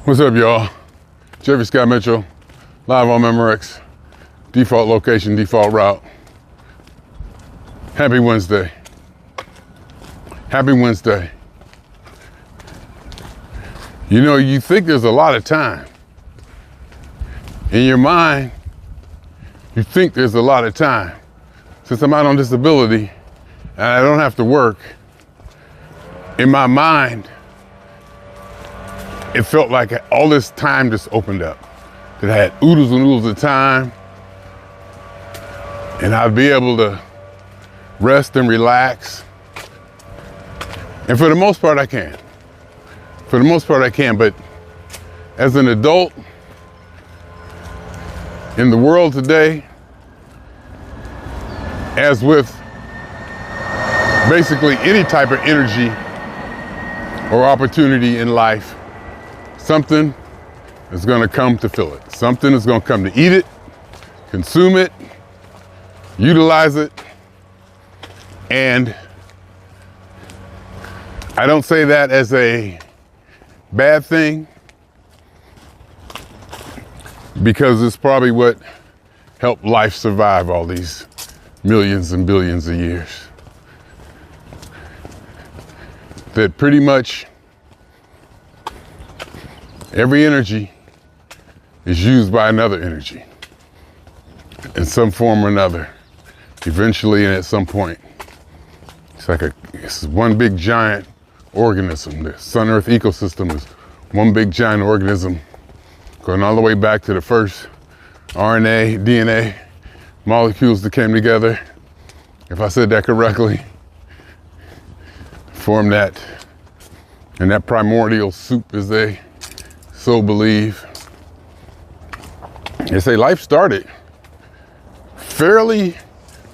What's up, y'all? Jeffery Scott Mitchell, live on Memorex. Default location, default route. Happy Wednesday. Happy Wednesday. You know, you think there's a lot of time. In your mind, you think there's a lot of time. Since I'm out on disability and I don't have to work, in my mind, it felt like all this time just opened up. That I had oodles and oodles of time, and I'd be able to rest and relax. And for the most part, I can. For the most part, I can, but as an adult, in the world today, as with basically any type of energy or opportunity in life, something is going to come to fill it. Something is going to come to eat it, consume it, utilize it. And I don't say that as a bad thing, because it's probably what helped life survive all these millions and billions of years. That pretty much every energy is used by another energy in some form or another, eventually and at some point. It's one big giant organism. The Sun-Earth ecosystem is one big giant organism going all the way back to the first RNA, DNA molecules that came together, if I said that correctly, formed that, and that primordial soup, as they so believe. They say life started fairly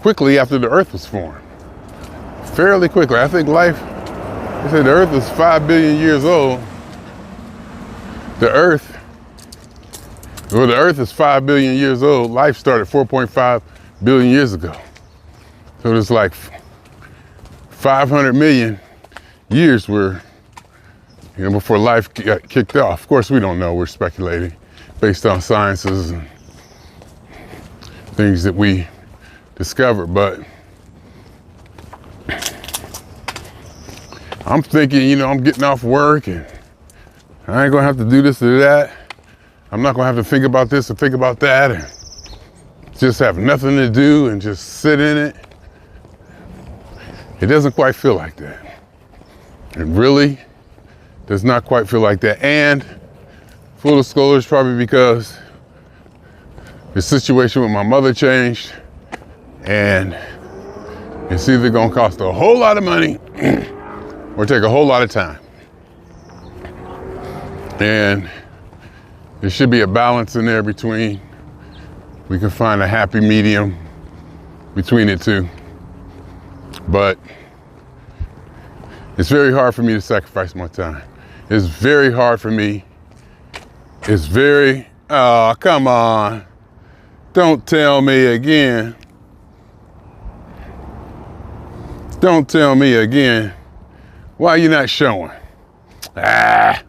quickly after the Earth was formed. Fairly quickly. I think life, they say the Earth is 5 billion years old. The Earth is 5 billion years old. Life started 4.5 billion years ago. So it's like 500 million years before life got kicked off. Of course, we don't know. We're speculating based on sciences and things that we discover. But I'm thinking, I'm getting off work and I ain't gonna have to do this or that. I'm not gonna have to think about this or think about that and just have nothing to do and just sit in it. It doesn't quite feel like that. It really does not quite feel like that. And full disclosure is probably because the situation with my mother changed, and it's either gonna cost a whole lot of money or take a whole lot of time. And there should be a balance in there between, we can find a happy medium between the two. But it's very hard for me to sacrifice my time. It's very hard for me. Oh, come on. Don't tell me again. Don't tell me again. Why are you not showing? The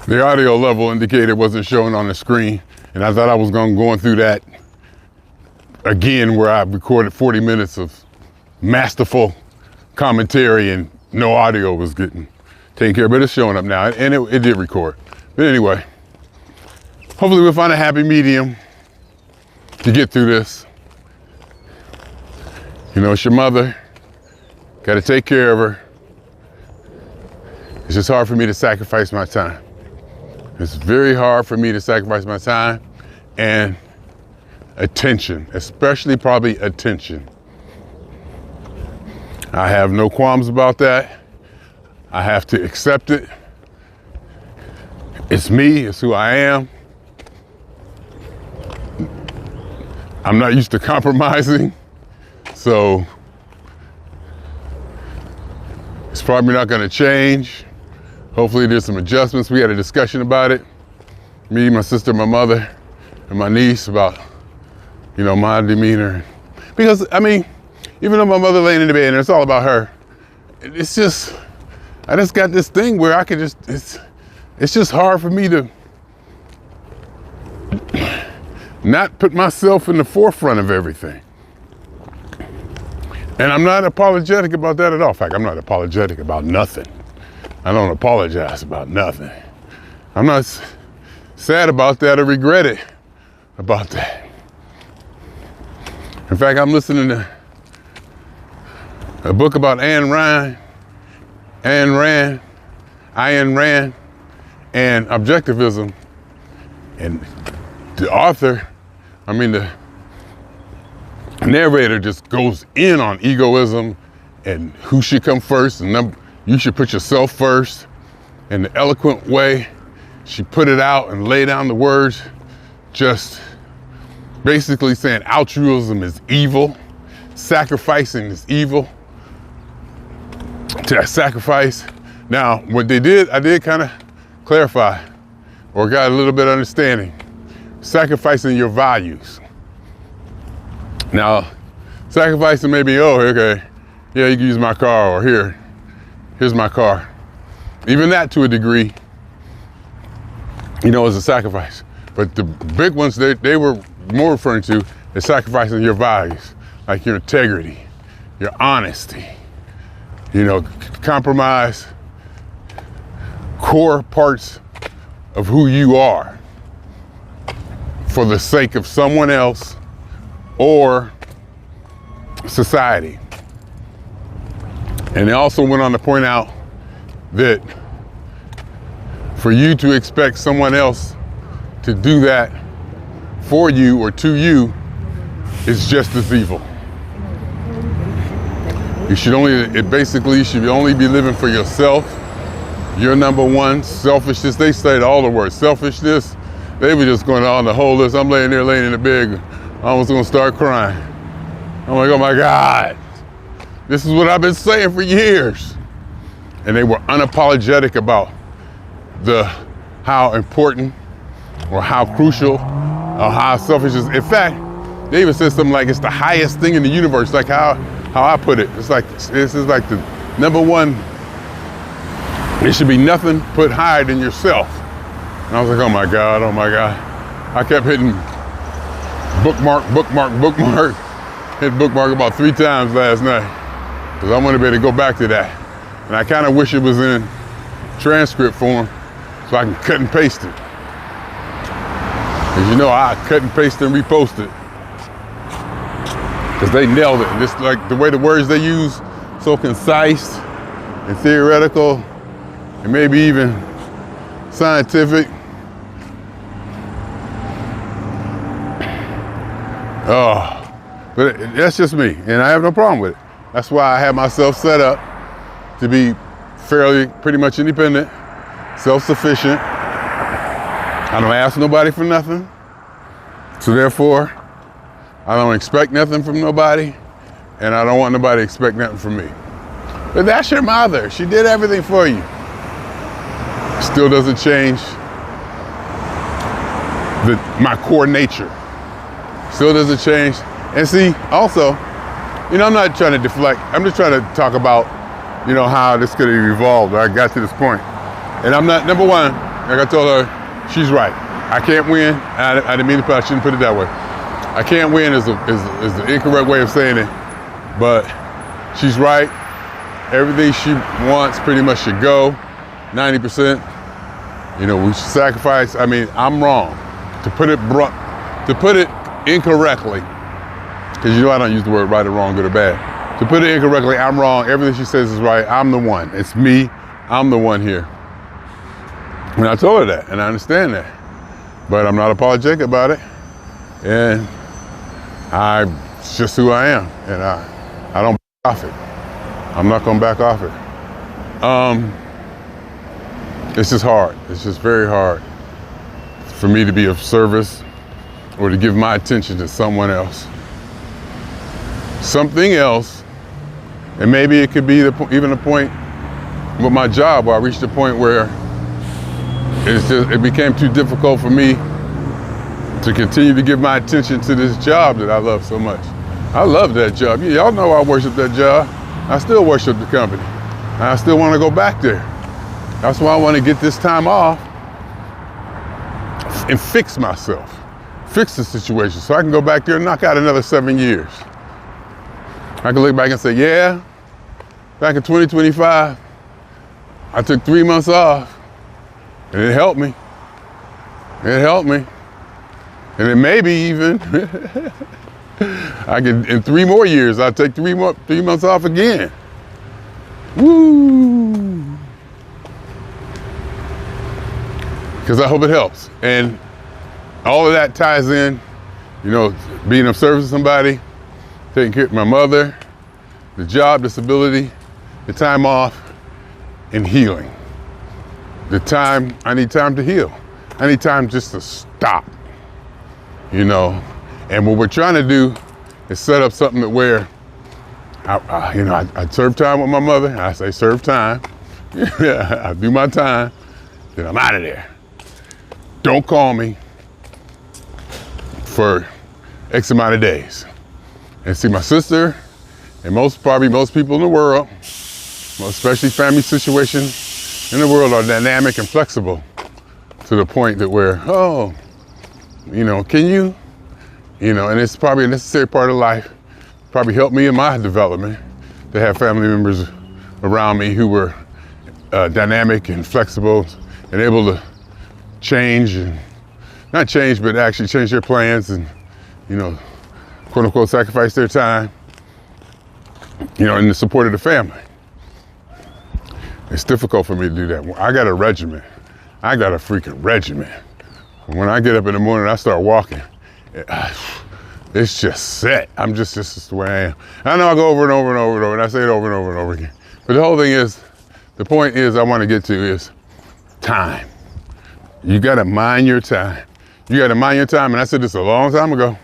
audio level indicator wasn't showing on the screen, and I thought I was going through that again, where I recorded 40 minutes of masterful commentary and no audio was getting taken care of, but it's showing up now, and it did record. But anyway, hopefully we'll find a happy medium to get through this. It's your mother, got to take care of her. It's just hard for me to sacrifice my time. It's very hard for me to sacrifice my time and attention, especially probably attention. I have no qualms about that. I have to accept it. It's me, it's who I am. I'm not used to compromising, so it's probably not gonna change. Hopefully there's some adjustments. We had a discussion about it. Me, my sister, my mother, and my niece about, my demeanor. Because, even though my mother laying in the bed and it's all about her, it's just, I just got this thing where I could just, it's just hard for me to not put myself in the forefront of everything. And I'm not apologetic about that at all. In fact, I'm not apologetic about nothing. I don't apologize about nothing. I'm not sad about that or regret it about that. In fact, I'm listening to a book about Ayn Rand, and objectivism. And the author, the narrator just goes in on egoism and who should come first, and you should put yourself first. In the eloquent way, she put it out and laid down the words, just basically saying altruism is evil, sacrificing is evil. To sacrifice. Now, what they did, I did kind of clarify or got a little bit of understanding. Sacrificing your values. Now, sacrificing may be, oh, okay, yeah, you can use my car, or here's my car. Even that, to a degree, is a sacrifice. But the big ones, they were more referring to is sacrificing your values, like your integrity, your honesty, compromise core parts of who you are for the sake of someone else or society. And they also went on to point out that for you to expect someone else to do that for you or to you is just as evil. You should only be living for yourself. You're number one. Selfishness, they said all the words. Selfishness, they were just going on the whole list. I'm laying in the bed, I was gonna start crying. I'm like, oh my God, this is what I've been saying for years. And they were unapologetic about how important or how crucial or how selfish it is. In fact, they even said something like it's the highest thing in the universe, like how I put it. It's like, this is like the number one, there should be nothing put higher than yourself. And I was like, oh my God. I kept hitting bookmark. Hit bookmark about 3 times last night, because I want to be able to go back to that. And I kind of wish it was in transcript form so I can cut and paste it. Because I cut and paste and repost it. Because they nailed it. Just like the way the words they use, so concise and theoretical and maybe even scientific. But that's just me, and I have no problem with it. That's why I have myself set up to be pretty much independent, self-sufficient. I don't ask nobody for nothing. So therefore, I don't expect nothing from nobody, and I don't want nobody to expect nothing from me. But that's your mother. She did everything for you. Still doesn't change my core nature. Still doesn't change. And see, also, I'm not trying to deflect. I'm just trying to talk about, how this could have evolved. I got to this point. And I'm not, number one, like I told her, she's right. I can't win. I didn't mean to I shouldn't put it that way. I can't win is the incorrect way of saying it. But she's right. Everything she wants pretty much should go. 90%. We should sacrifice. I'm wrong. To put it incorrectly, because I don't use the word right or wrong, good or bad. To put it incorrectly, I'm wrong. Everything she says is right. I'm the one. It's me. I'm the one here. And I told her that, and I understand that. But I'm not apologetic about it. And it's just who I am. And I don't back off it. I'm not going to back off it. It's just hard. It's just very hard for me to be of service or to give my attention to someone else. Something else, and maybe it could be even a point with my job where I reached a point where it became too difficult for me to continue to give my attention to this job that I love so much. I love that job. Y'all know I worship that job. I still worship the company. I still want to go back there. That's why I want to get this time off and fix myself, fix the situation so I can go back there and knock out another 7 years. I can look back and say, yeah, back in 2025, I took 3 months off and it helped me. It helped me. And then maybe even I can, in 3 more years, I'll take 3 months off again. Woo! Because I hope it helps. And all of that ties in, you know, being of service to somebody, taking care of my mother, the job, disability, the time off, and healing. The time, I need time to heal. I need time just to stop, you know. And what we're trying to do is set up something that where, I serve time with my mother. I say serve time. I do my time, then I'm out of there. Don't call me for X amount of days. And see, my sister and probably most people in the world, especially family situations in the world, are dynamic and flexible to the point that where, can you? And it's probably a necessary part of life. Probably helped me in my development to have family members around me who were dynamic and flexible and able to change, and not change, but actually change their plans and, quote unquote, sacrifice their time, in the support of the family. It's difficult for me to do that. I got a regimen. I got a freaking regimen. When I get up in the morning, I start walking. It's just set. This is the way I am. I know I go over and over and over and over, and I say it over and over and over again. But the point is I want to get to is time. You got to mind your time. You got to mind your time. And I said this a long time ago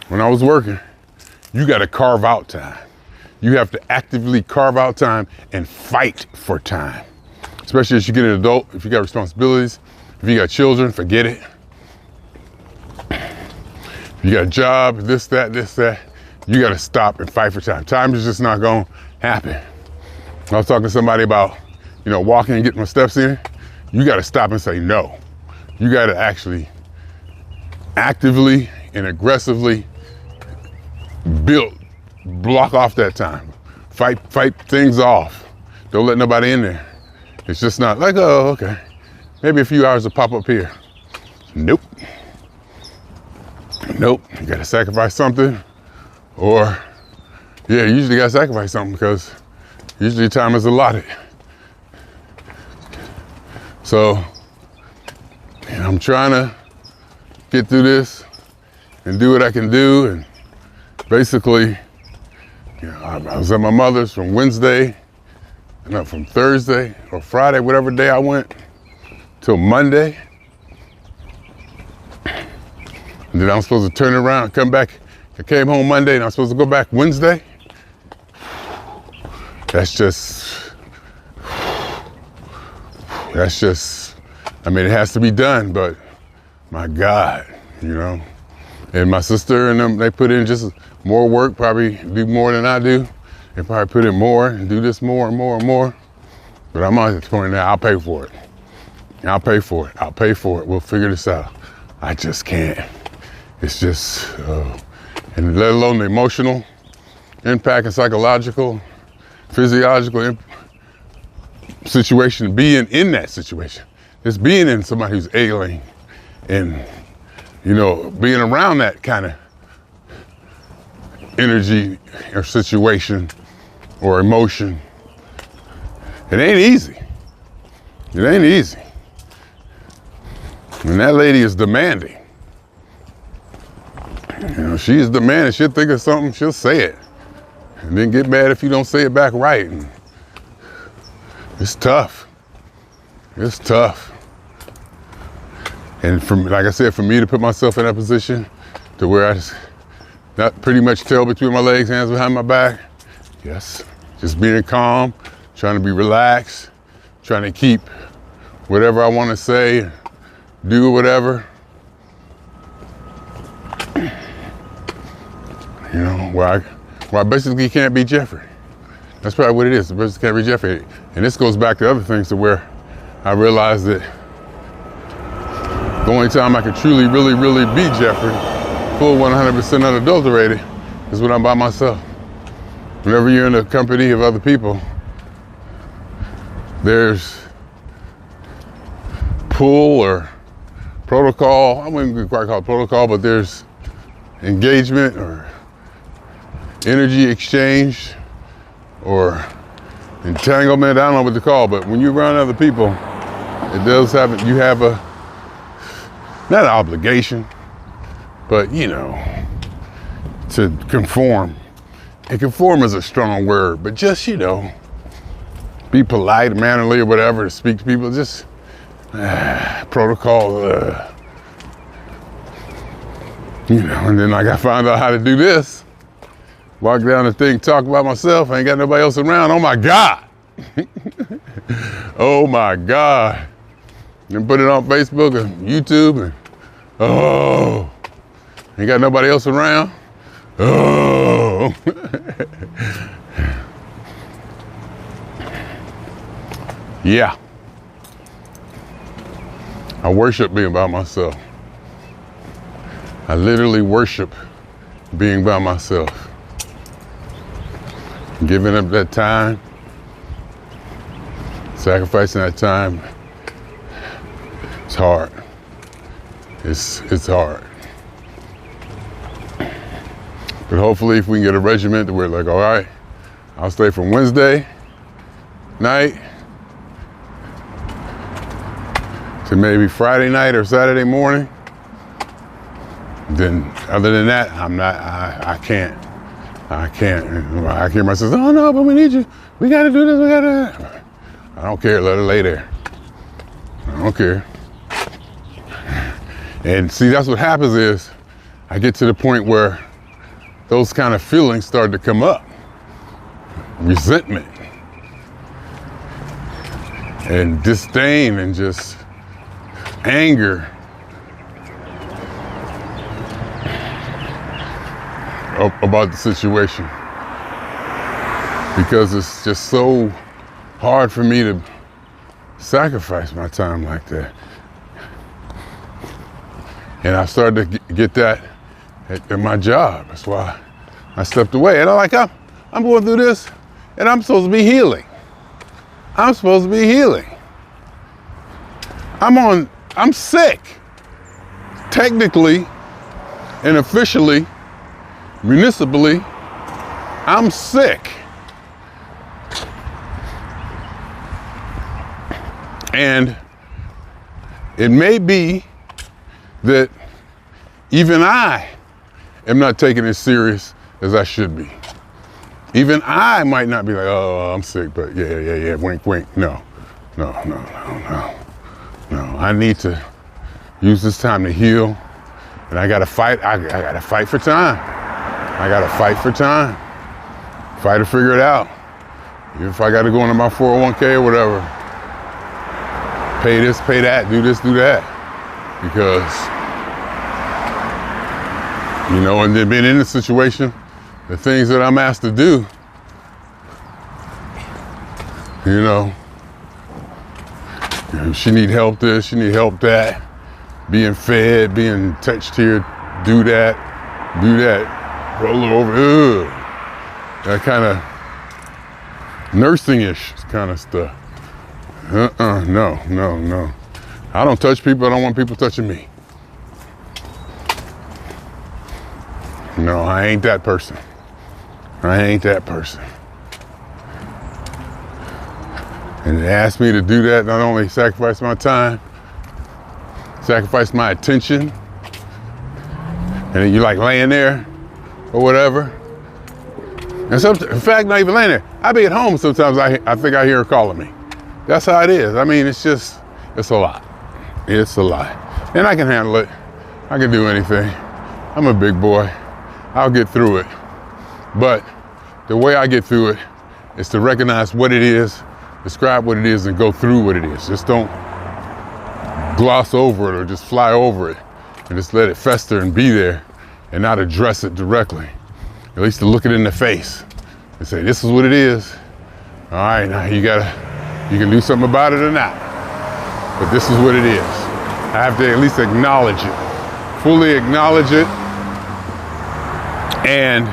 when I was working. You got to carve out time. You have to actively carve out time and fight for time. Especially as you get an adult, if you got responsibilities, if you got children, forget it. If you got a job, this, that, you got to stop and fight for time. Time is just not going to happen. I was talking to somebody about, walking and getting my steps in. You got to stop and say no. You got to actually actively and aggressively block off that time. Fight things off. Don't let nobody in there. It's just not like, oh, okay. Maybe a few hours will pop up here. Nope. You gotta sacrifice something, or you usually gotta sacrifice something because usually time is allotted. So, I'm trying to get through this and do what I can do. And basically, I was at my mother's from from Thursday or Friday, whatever day I went, till Monday. And then I'm supposed to turn around and come back. I came home Monday and I'm supposed to go back Wednesday. That's just, it has to be done, but my God, And my sister and them, they put in just more work, probably do more than I do. They probably put in more and do this more and more and more. But I'm at the point now, I'll pay for it. I'll pay for it. We'll figure this out. I just can't. It's just, and let alone the emotional impact and psychological, physiological situation, being in that situation. Just being in somebody who's ailing and, being around that kind of energy or situation or emotion. It ain't easy. And that lady is demanding. She's demanding. She'll think of something, she'll say it. And then get mad if you don't say it back right. And it's tough. And like I said, for me to put myself in that position to where I just not pretty much tail between my legs, hands behind my back. Yes, just being calm, trying to be relaxed, trying to keep whatever I want to say, do whatever. Where I basically can't be Jeffery. That's probably what it is. I basically can't be Jeffery. And this goes back to other things to where I realized that the only time I can truly, really, really be Jeffery, full 100% unadulterated, is when I'm by myself. Whenever you're in a company of other people, there's pull or protocol. I wouldn't quite call it protocol, but there's engagement or energy exchange or entanglement. I don't know what to call, but when you're around other people, it does have, you have a, not an obligation, but you know, to conform. And conform is a strong word, but just, you know, be polite, mannerly, or whatever to speak to people. Just protocol, you know. And then like I found out how to do this. Walk down the thing, talk about myself. I ain't got nobody else around. Oh my God. Oh my God. And put it on Facebook and YouTube and oh, ain't got nobody else around. Oh. Yeah. I worship being by myself. I literally worship being by myself. Giving up that time, sacrificing that time, it's hard. It's hard. But hopefully if we can get a regiment that we're like, all right, I'll stay from Wednesday night to maybe Friday night or Saturday morning. Then other than that, I can't. I hear myself, oh no, but we need you. We gotta do this, we gotta. I don't care, let her lay there. I don't care. And see, that's what happens is, I get to the point where those kind of feelings start to come up. Resentment. And disdain and just anger. About the situation, because it's just so hard for me to sacrifice my time like that. And I started to get that at my job. That's why I stepped away. And I'm going through this, and I'm supposed to be healing. I'm supposed to be healing. I'm sick. Technically and officially, municipally, I'm sick. And it may be that even I am not taking it as serious as I should be. Even I might not be like, oh, I'm sick, but yeah, wink, wink. No. I need to use this time to heal, and I gotta fight. I gotta fight for time. I gotta fight for time. Fight to figure it out. Even if I gotta go into my 401k or whatever. Pay this, pay that, do this, do that. Because, you know, and then being in this situation, the things that I'm asked to do, you know, she need help this, she need help that. Being fed, being touched here, do that. Roll it over, that kind of nursing-ish kind of stuff. No. I don't touch people, I don't want people touching me. No, I ain't that person. And they asked me to do that, not only sacrifice my time, sacrifice my attention, and then you like laying there, or whatever. And in fact, not even laying there. I be at home sometimes, I think I hear her calling me. That's how it is. I mean, it's a lot. It's a lot. And I can handle it. I can do anything. I'm a big boy. I'll get through it. But the way I get through it is to recognize what it is, describe what it is, and go through what it is. Just don't gloss over it or just fly over it and just let it fester and be there and not address it directly. At least to look it in the face and say, this is what it is. All right, now you can do something about it or not. but this is what it is. I have to at least acknowledge it, fully acknowledge it, and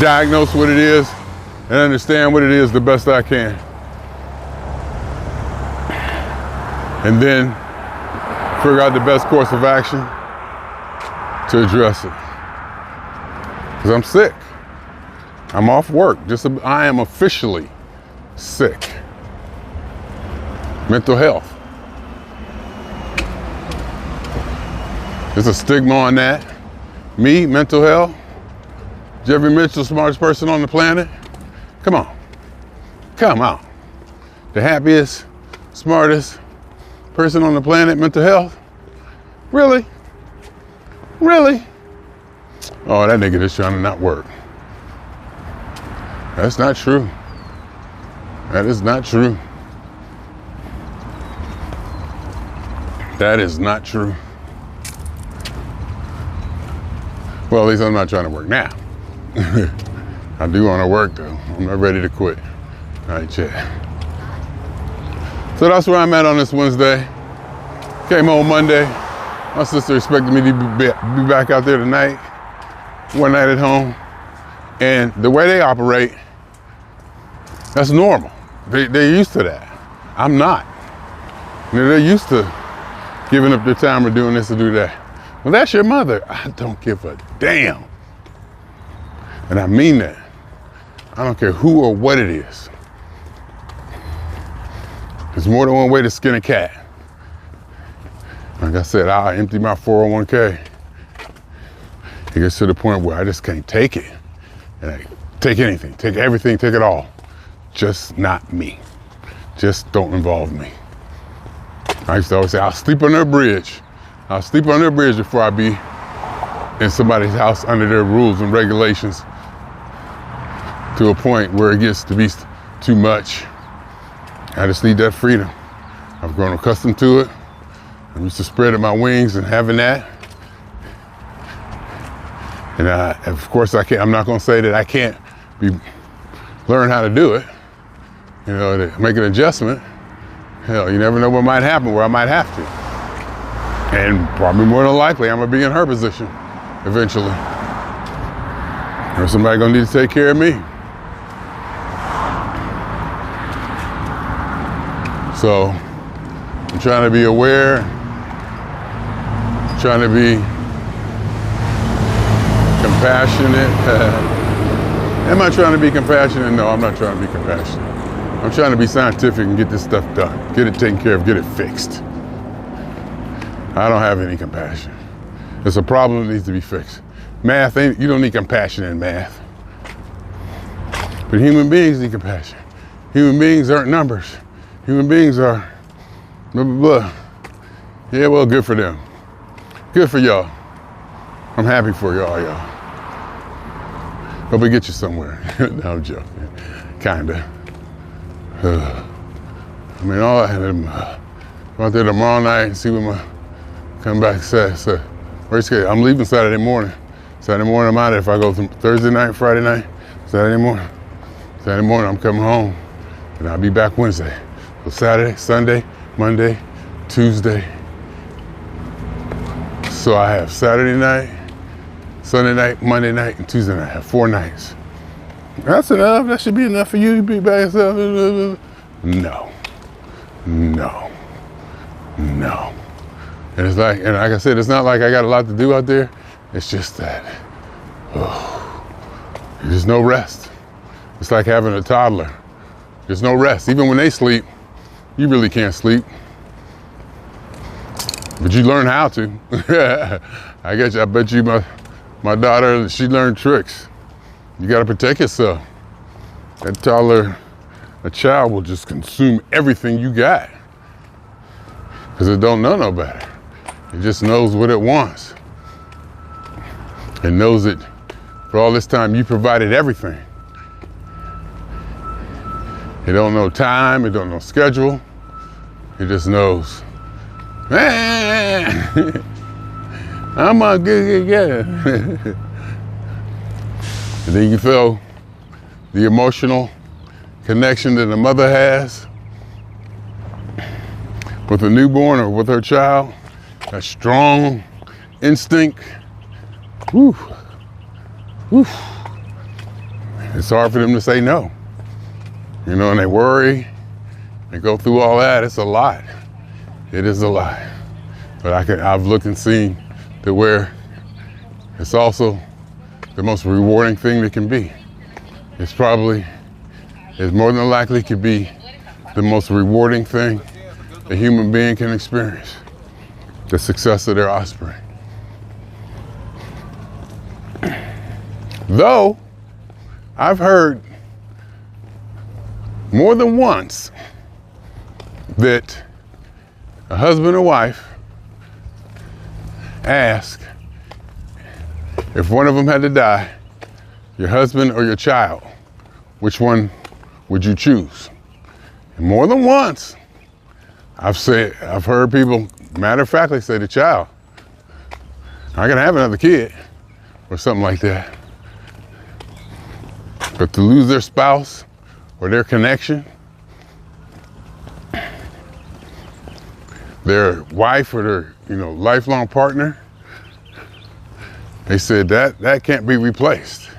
diagnose what it is and understand what it is the best I can. And then figure out the best course of action to address it. Because I'm sick. I'm off work. I am officially sick. Mental health. There's a stigma on that. Me, mental health. Jeffery Mitchell, smartest person on the planet. Come on. Come on. The happiest, smartest person on the planet, mental health? Really? Really? Oh, that nigga just trying to not work. That's not true. That is not true. That is not true. Well, at least I'm not trying to work now. I do want to work though. I'm not ready to quit. Not yet. So that's where I'm at on this Wednesday. Came home Monday. My sister expected me to be back out there tonight. One night at home. And the way they operate, that's normal. They're used to that. I'm not. They're used to giving up their time or doing this or do that. Well, that's your mother. I don't give a damn. And I mean that. I don't care who or what it is. There's more than one way to skin a cat. Like I said, I'll empty my 401k. It gets to the point where I just can't take it. And I take anything, take everything, take it all. Just not me. Just don't involve me. I used to always say, I'll sleep under a bridge. I'll sleep under a bridge before I be in somebody's house under their rules and regulations to a point where it gets to be too much. I just need that freedom. I've grown accustomed to it. I'm used to spreading my wings and having that. And of course I'm not gonna say that I can't learn how to do it, to make an adjustment. Hell, you never know what might happen where I might have to. And probably more than likely, I'm gonna be in her position eventually. Or somebody gonna need to take care of me. So I'm trying to be aware, trying to be compassionate. Am I trying to be compassionate? No, I'm not trying to be compassionate. I'm trying to be scientific and get this stuff done. Get it taken care of, get it fixed. I don't have any compassion. It's a problem that needs to be fixed. Math, you don't need compassion in math. But human beings need compassion. Human beings aren't numbers. Human beings are blah, blah, blah. Yeah, well, good for them. Good for y'all. I'm happy for y'all. Hope we get you somewhere. No, I'm joking. Kinda. I mean, all I had go out there tomorrow night and see what come back Saturday. I'm leaving Saturday morning. Saturday morning I'm out there. If I go Thursday night, Friday night, Saturday morning I'm coming home, and I'll be back Wednesday. So Saturday, Sunday, Monday, Tuesday. So I have Saturday night, Sunday night, Monday night, and Tuesday night. I have 4 nights. That's enough. That should be enough for you to be by yourself. No. And it's like I said, it's not like I got a lot to do out there. It's just that, there's no rest. It's like having a toddler. There's no rest. Even when they sleep, you really can't sleep. But you learn how to. I bet you my daughter, she learned tricks. You gotta protect yourself. That toddler, a child will just consume everything you got. Because it don't know no better. It just knows what it wants. It knows that for all this time you provided everything. It don't know time, it don't know schedule. It just knows. I'm a good. And then you feel the emotional connection that a mother has with a newborn or with her child, that strong instinct, whew, whew, it's hard for them to say no. You know, and they worry, they go through all that. It's a lot. It is a lot. But I've looked and seen that where it's also the most rewarding thing that can be. It's more than likely could be the most rewarding thing a human being can experience, the success of their offspring. Though, I've heard more than once that a husband or wife ask if one of them had to die, your husband or your child, which one would you choose? And more than once, I've heard people matter of factly say the child. I can have another kid or something like that. But to lose their spouse or their connection, their wife or their lifelong partner, they said that can't be replaced.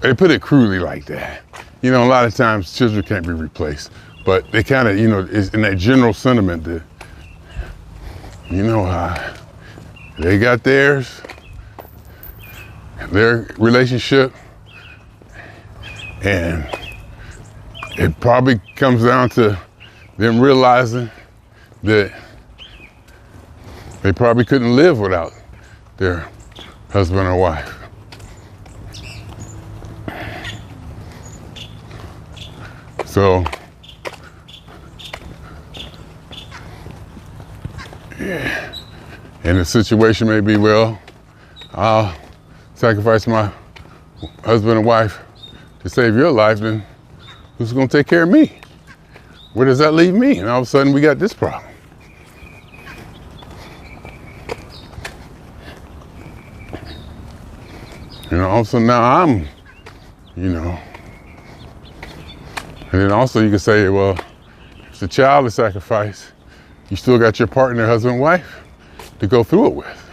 They put it crudely like that. A lot of times children can't be replaced, but they kind of, is in that general sentiment that, they got theirs, their relationship, and it probably comes down to them realizing that they probably couldn't live without their husband or wife. So, yeah. And the situation may be, well, I'll sacrifice my husband and wife to save your life, then who's gonna take care of me? Where does that leave me? And all of a sudden we got this problem. All of a sudden now I'm, and then also you can say, well, if the child is sacrificed, you still got your partner, husband and wife, to go through it with.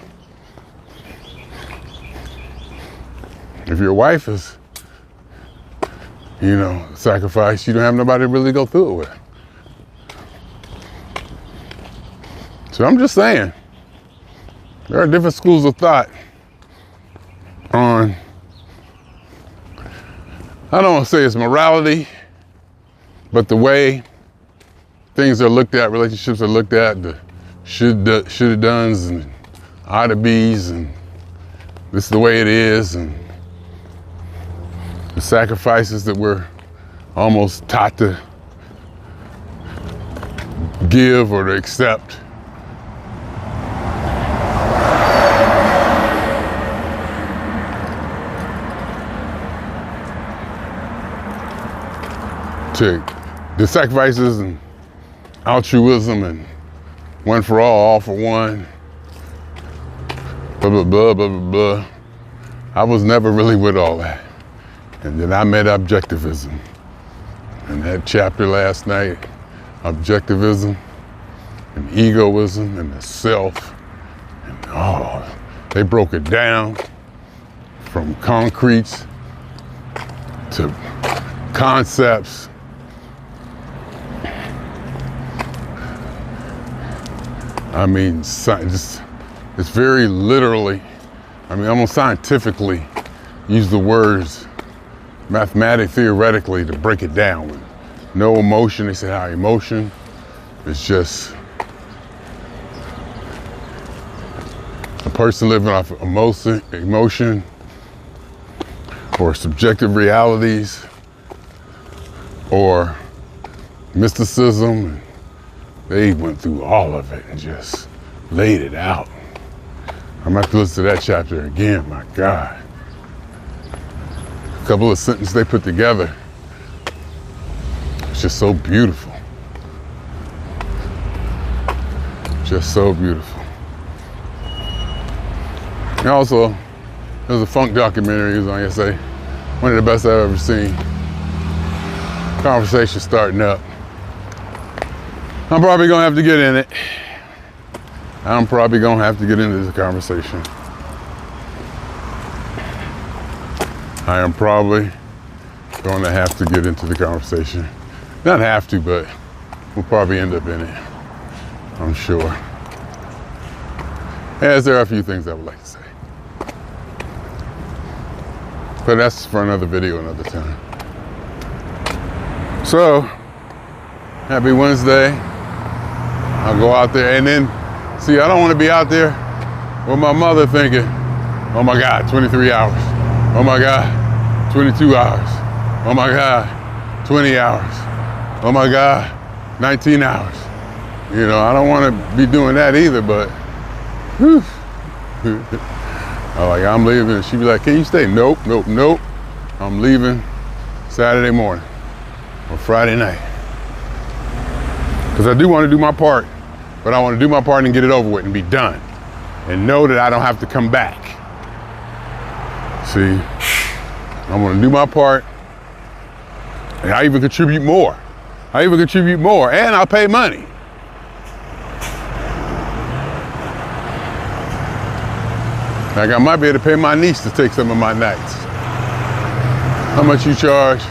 If your wife is, sacrificed, you don't have nobody to really go through it with. So I'm just saying, there are different schools of thought on, I don't want to say it's morality, but the way things are looked at, relationships are looked at, the shoulda dones and oughta be's, and this is the way it is, and the sacrifices that we're almost taught to give or to accept. The sacrifices and altruism and one for all for one, blah, blah, blah, blah, blah, blah. I was never really with all that. And then I met objectivism. And that chapter last night, objectivism and egoism and the self, and they broke it down from concretes to concepts. I mean, it's very literally, almost scientifically use the words mathematically, theoretically to break it down. With no emotion, they say how emotion is just a person living off of emotion or subjective realities or mysticism. They went through all of it and just laid it out. I'm gonna have to listen to that chapter again, my God. A couple of sentences they put together. It's just so beautiful. Just so beautiful. And also, there's a funk documentary, it was on yesterday. One of the best I've ever seen. conversation starting up. I'm probably gonna have to get in it. I'm probably gonna have to get into this conversation. I am probably gonna have to get into the conversation. Not have to, but we'll probably end up in it, I'm sure. As there are a few things I would like to say. But that's for another video another time. So, happy Wednesday. I'll go out there and then, see, I don't want to be out there with my mother thinking, oh my God, 23 hours. Oh my God, 22 hours. Oh my God, 20 hours. Oh my God, 19 hours. You know, I don't want to be doing that either, but whew. I'm leaving. She'd be like, can you stay? Nope, nope, nope. I'm leaving Saturday morning or Friday night. Because I do want to do my part, but I want to do my part and get it over with and be done. And know that I don't have to come back. See, I'm going to do my part. And I even contribute more. And I'll pay money. Like I might be able to pay my niece to take some of my nights. How much you charge?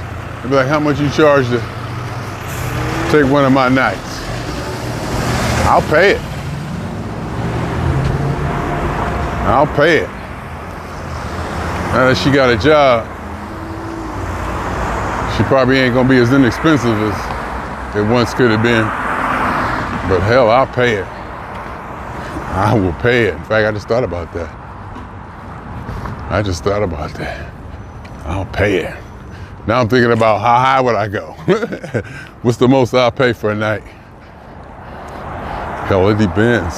They'll be like, how much you charge to take one of my nights? I'll pay it. I'll pay it. Now that she got a job, she probably ain't gonna be as inexpensive as it once could have been. But hell, I'll pay it. I will pay it. In fact, I just thought about that. I'll pay it. Now I'm thinking about how high would I go? What's the most I'll pay for a night? Hell, it depends.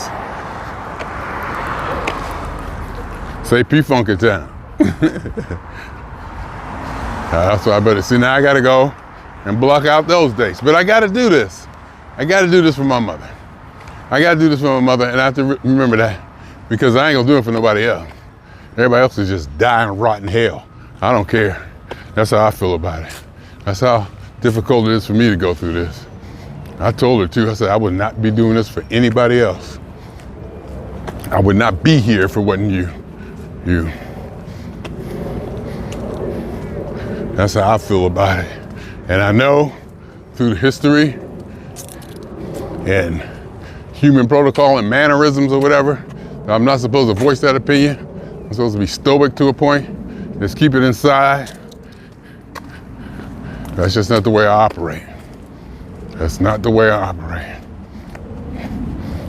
Say P-Funk it down. So I better see, now I gotta go and block out those dates. But I gotta do this. I gotta do this for my mother. And I have to remember that because I ain't gonna do it for nobody else. Everybody else is just dying rotten hell. I don't care. That's how I feel about it. That's how difficult it is for me to go through this. I told her too, I said I would not be doing this for anybody else. I would not be here if it wasn't you. That's how I feel about it. And I know through the history and human protocol and mannerisms or whatever, that I'm not supposed to voice that opinion. I'm supposed to be stoic to a point, just keep it inside. That's just not the way I operate.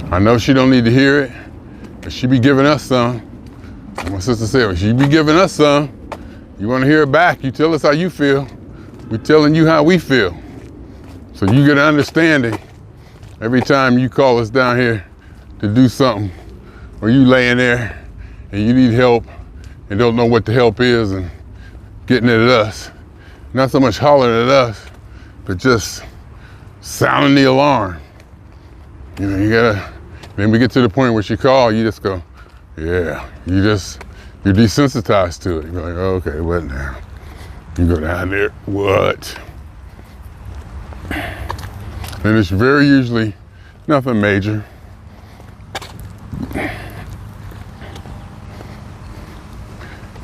I know she don't need to hear it, but she be giving us some. Like my sister said, she be giving us some. You want to hear it back, you tell us how you feel. We're telling you how we feel. So you get an understanding every time you call us down here to do something, or you laying there and you need help and don't know what the help is and getting it at us. Not so much hollering at us, but just sounding the alarm. You know, you gotta, then we get to the point where she call, you just go, yeah, you're desensitized to it. You're like, okay, what now? You go down there, what? And it's very usually nothing major.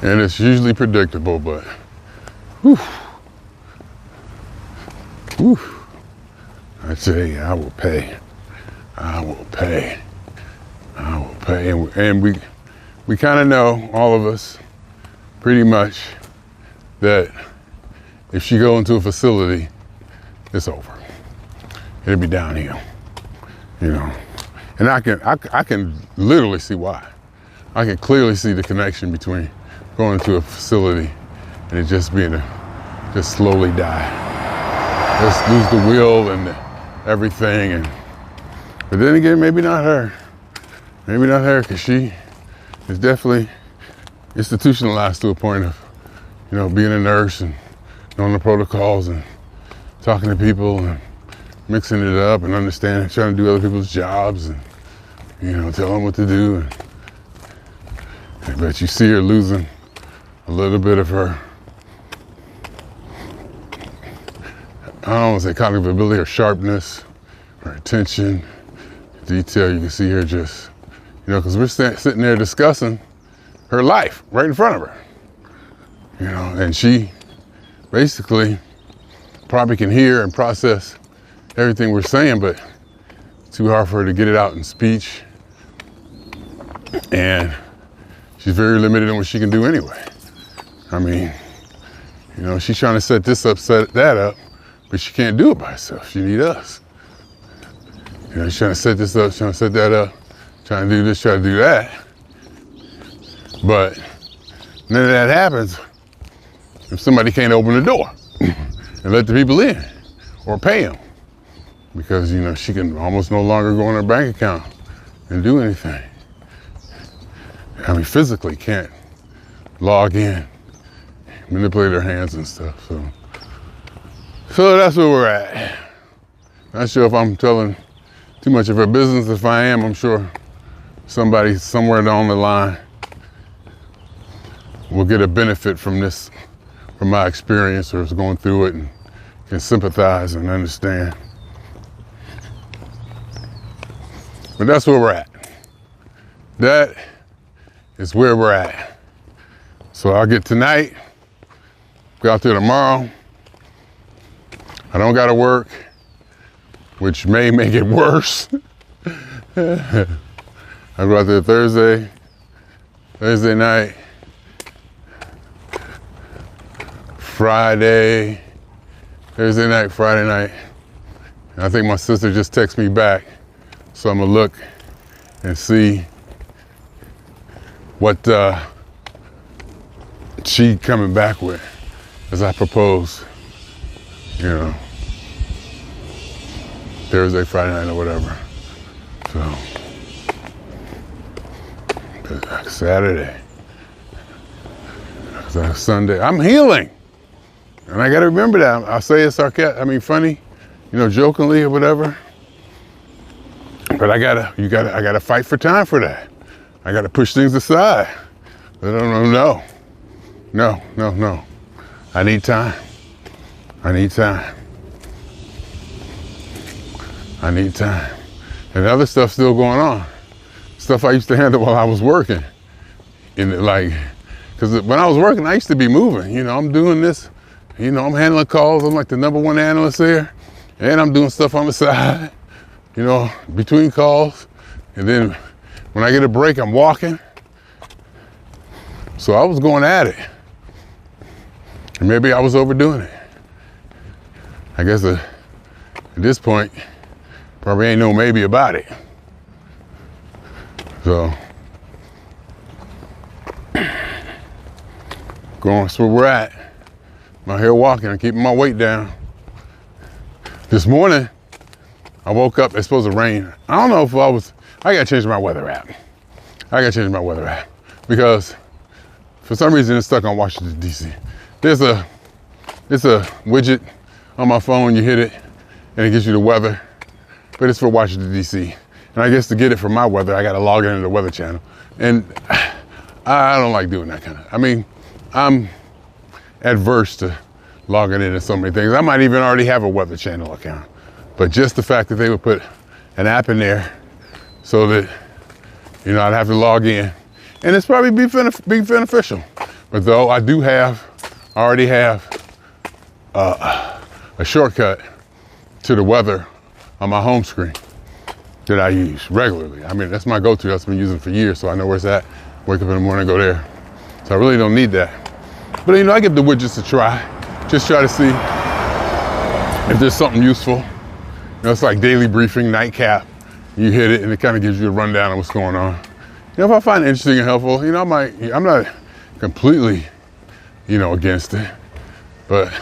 And it's usually predictable, but whew. I tell you, I will pay. And we kind of know, all of us, pretty much, that if she go into a facility, it's over. It'll be downhill, you know. And I can literally see why. I can clearly see the connection between going to a facility and it just being just slowly die. Just lose the will and everything. But then again, maybe not her. Maybe not her, because she is definitely institutionalized to a point of, you know, being a nurse and knowing the protocols and talking to people and mixing it up and understanding, trying to do other people's jobs and, you know, tell them what to do. But you see her losing a little bit of her I don't want to say cognitive ability or sharpness or attention, detail. You can see her just, because we're sitting there discussing her life right in front of her, and she basically probably can hear and process everything we're saying, but it's too hard for her to get it out in speech. And she's very limited in what she can do anyway. I mean, she's trying to set this up, set that up, but she can't do it by herself. She needs us. She's trying to set this up, trying to set that up, trying to do this, trying to do that. But none of that happens if somebody can't open the door and let the people in or pay them. Because, she can almost no longer go in her bank account and do anything. I mean, physically can't log in, manipulate her hands and stuff. So that's where we're at. Not sure if I'm telling too much of her business. If I am, I'm sure somebody somewhere down the line will get a benefit from this, from my experience, or is going through it and can sympathize and understand. But that's where we're at. That is where we're at. So I'll get tonight, go out there tomorrow. I don't gotta work, which may make it worse. I go out there Thursday night, Friday night. And I think my sister just texted me back. So I'm gonna look and see what she coming back with as I propose, Thursday, Friday night or whatever. So, Saturday, Sunday, I'm healing. And I gotta remember that. I say it's funny, jokingly or whatever. But I gotta fight for time for that. I gotta push things aside. No. I need time. And other stuff's still going on. Stuff I used to handle while I was working. Because when I was working, I used to be moving. I'm doing this. I'm handling calls. I'm like the #1 analyst there. And I'm doing stuff on the side, between calls. And then when I get a break, I'm walking. So I was going at it. And maybe I was overdoing it. I guess at this point, probably ain't no maybe about it. So, that's where we're at. I'm out here walking and keeping my weight down. This morning, I woke up, it's supposed to rain. I don't know if I gotta change my weather app. Because for some reason it's stuck on Washington, D.C. It's a widget on my phone, you hit it, and it gives you the weather, but it's for Washington, D.C. And I guess to get it for my weather, I gotta log into the Weather Channel. And I don't like doing that I'm adverse to logging into so many things. I might even already have a Weather Channel account. But just the fact that they would put an app in there so that, I'd have to log in. And it's probably be beneficial. But though I already have a shortcut to the weather on my home screen that I use regularly. I mean, that's my go-to. That's been using for years, so I know where it's at. Wake up in the morning, go there. So I really don't need that. But I give the widgets a try. Just try to see if there's something useful. It's like daily briefing, nightcap. You hit it and it kind of gives you a rundown of what's going on. If I find it interesting and helpful, I'm not completely, against it, but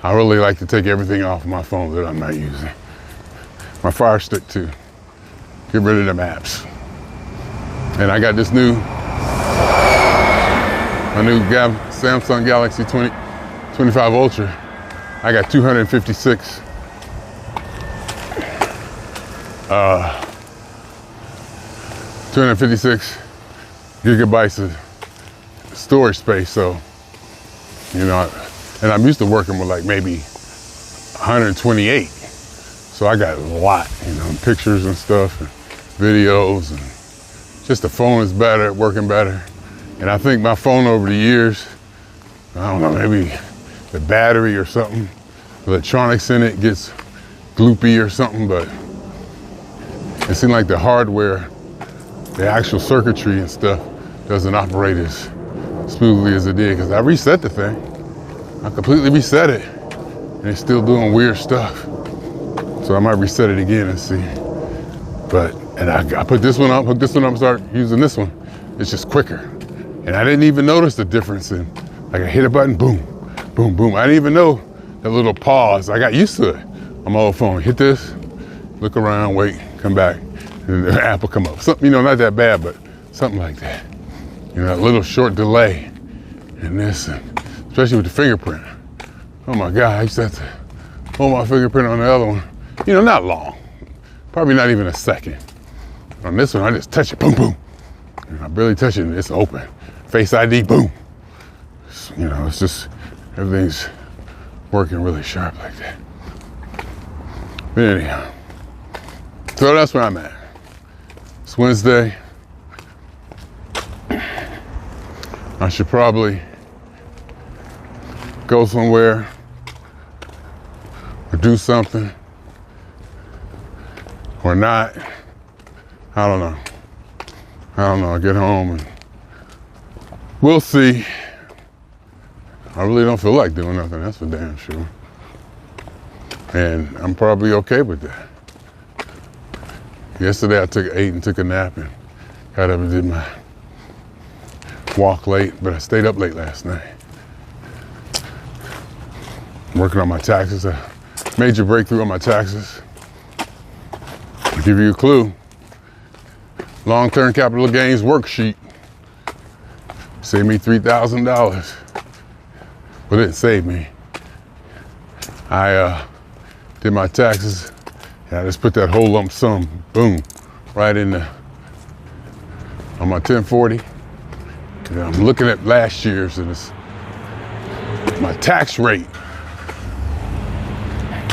I really like to take everything off of my phone that I'm not using. My Fire Stick too. Get rid of them apps. And I got this new Samsung Galaxy 25 Ultra. I got 256 gigabytes of storage space. So, and I'm used to working with like maybe 128. So I got a lot, pictures and stuff, and videos, and just the phone is better, working better. And I think my phone over the years, I don't know, maybe the battery or something, electronics in it gets gloopy or something, but it seemed like the hardware, the actual circuitry and stuff doesn't operate as smoothly as it did, because I reset the thing. I completely reset it, and it's still doing weird stuff. So I might reset it again and see. And I put this one up, hook this one up, and start using this one. It's just quicker. And I didn't even notice the difference in, like I hit a button, boom, boom, boom. I didn't even know that little pause. I got used to it on my old phone. Hit this, look around, wait, come back, and the app will come up. Something, not that bad, but something like that. A little short delay in this, and especially with the fingerprint. Oh my God, I used to have to hold my fingerprint on the other one. Not long, probably not even a second. On this one, I just touch it, boom, boom. And I barely touch it, and it's open. Face ID, boom. It's just, everything's working really sharp like that. But anyhow, so that's where I'm at. It's Wednesday. I should probably go somewhere or do something or not. I don't know. I get home and we'll see. I really don't feel like doing nothing, that's for damn sure. And I'm probably okay with that. Yesterday I ate and took a nap and got up and did my walk late, but I stayed up late last night. I'm working on my taxes, a major breakthrough on my taxes. I'll give you a clue. Long-term capital gains worksheet. Saved me $3,000. Well, it didn't save me. I did my taxes, and I just put that whole lump sum, boom, right in on my 1040. And I'm looking at last year's, and my tax rate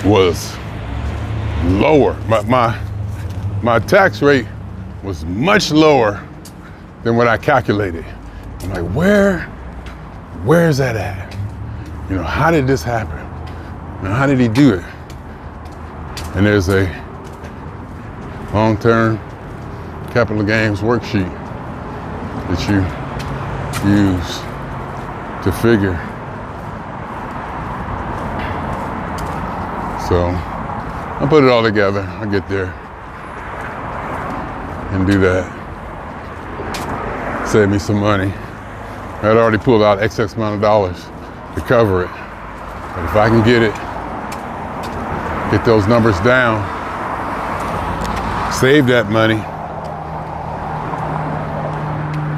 was lower. My tax rate was much lower than what I calculated. I'm like, where's that at? How did this happen? How did he do it? And there's a long-term capital gains worksheet that you use to figure. So I'll put it all together. I'll get there and do that. Save me some money. I had already pulled out X amount of dollars to cover it. But if I can get those numbers down, save that money,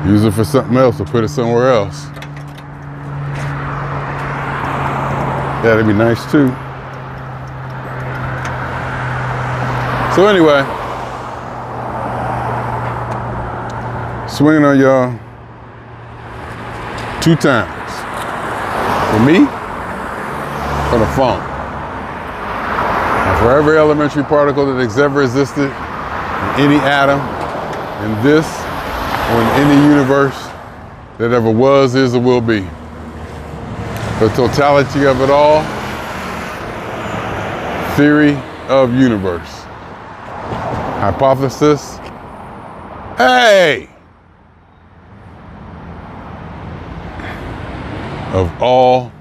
use it for something else or put it somewhere else. That'd be nice too. So anyway, swinging on y'all 2 times. For me, for the phone. And for every elementary particle that has ever existed in any atom, in this, or in any universe that ever was, is, or will be. The totality of it all, theory of universe. Hypothesis, hey! Of all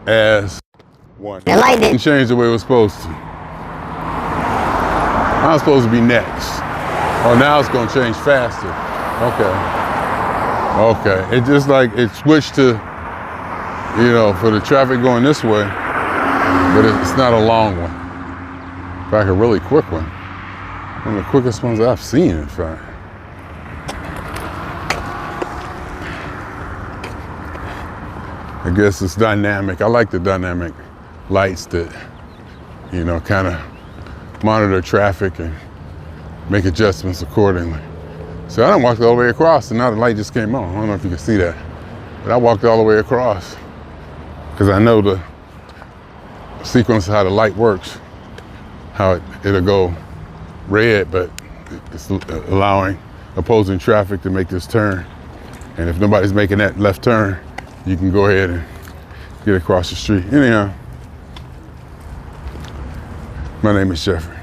as one. Enlightened. Didn't change the way it was supposed to. I was supposed to be next. Oh, now it's gonna change faster. Okay. It just like it switched to, for the traffic going this way, but it's not a long one. In fact, a really quick one. One of the quickest ones I've seen, in fact. I guess it's dynamic. I like the dynamic lights that, kind of monitor traffic and make adjustments accordingly. So I done walked all the way across, and now the light just came on. I don't know if you can see that, but I walked all the way across because I know the sequence of how the light works, how it'll go red, but it's allowing opposing traffic to make this turn. And if nobody's making that left turn, you can go ahead and get across the street. Anyhow, my name is Jeffery.